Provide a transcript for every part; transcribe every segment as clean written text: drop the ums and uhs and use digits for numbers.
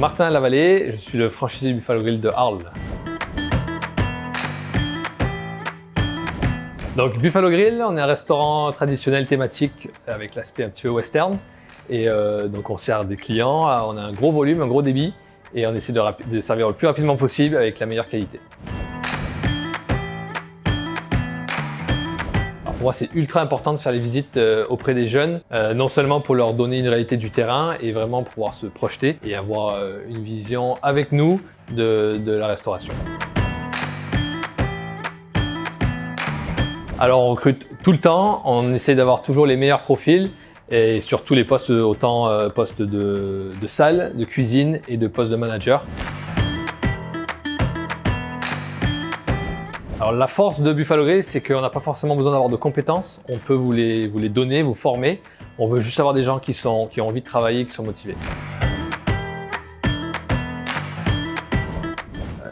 Martin Lavallée, je suis le franchisé du Buffalo Grill de Arles. Donc Buffalo Grill, on est un restaurant traditionnel thématique avec l'aspect un petit peu western. Et donc on sert des clients, on a un gros volume, un gros débit et on essaie de servir le plus rapidement possible avec la meilleure qualité. Alors pour moi, c'est ultra important de faire les visites auprès des jeunes, non seulement pour leur donner une réalité du terrain et vraiment pouvoir se projeter et avoir une vision avec nous de la restauration. Alors on recrute tout le temps, on essaie d'avoir toujours les meilleurs profils et sur tous les postes, autant postes de salle, de cuisine et de postes de manager. Alors la force de Buffalo Grill, c'est qu'on n'a pas forcément besoin d'avoir de compétences, on peut vous les donner, vous former. On veut juste avoir des gens qui ont envie de travailler, qui sont motivés.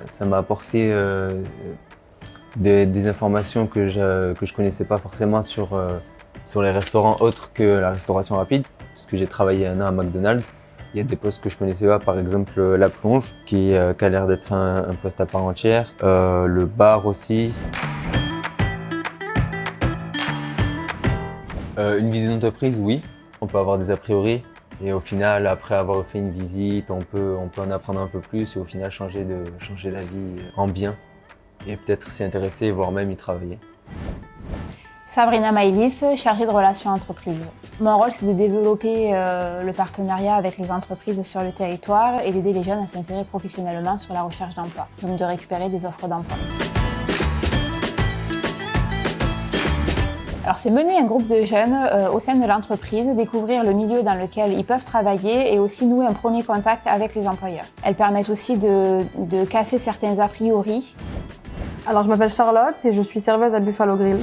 Ça m'a apporté des informations que je connaissais pas forcément sur les restaurants autres que la restauration rapide, puisque j'ai travaillé un an à McDonald's. Il y a des postes que je connaissais pas, par exemple la plonge, qui a l'air d'être un poste à part entière, le bar aussi. Une visite d'entreprise, oui, on peut avoir des a priori. Et au final, après avoir fait une visite, on peut en apprendre un peu plus et au final changer d'avis en bien. Et peut-être s'y intéresser, voire même y travailler. Sabrina Maïlis, chargée de relations entreprises. Mon rôle, c'est de développer le partenariat avec les entreprises sur le territoire et d'aider les jeunes à s'insérer professionnellement sur la recherche d'emploi, donc de récupérer des offres d'emploi. Alors, c'est mener un groupe de jeunes au sein de l'entreprise, découvrir le milieu dans lequel ils peuvent travailler et aussi nouer un premier contact avec les employeurs. Elles permettent aussi de casser certains a priori. Alors, je m'appelle Charlotte et je suis serveuse à Buffalo Grill.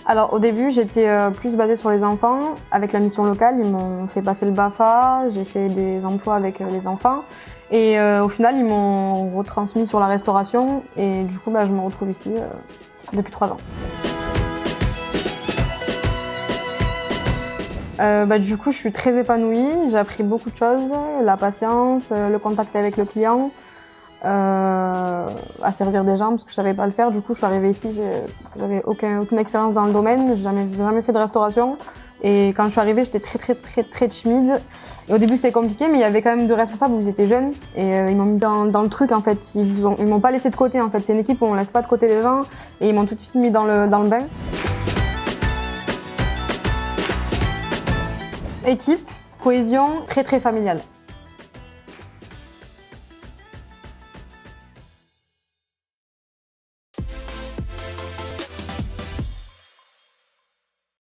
Alors, au début, j'étais plus basée sur les enfants. Avec la mission locale, ils m'ont fait passer le BAFA, j'ai fait des emplois avec les enfants. Et au final, ils m'ont retransmis sur la restauration. Et du coup, je me retrouve ici depuis 3 ans. Du coup, je suis très épanouie. J'ai appris beaucoup de choses, la patience, le contact avec le client, à servir des gens parce que je savais pas le faire. Du coup, je suis arrivée ici, j'avais aucune expérience dans le domaine, j'ai jamais fait de restauration. Et quand je suis arrivée, j'étais très timide. Et au début, c'était compliqué, mais il y avait quand même 2 responsables où ils étaient jeunes et ils m'ont mis dans le truc en fait. Ils m'ont pas laissé de côté en fait. C'est une équipe où on laisse pas de côté les gens et ils m'ont tout de suite mis dans le bain. Équipe, cohésion, très familiale.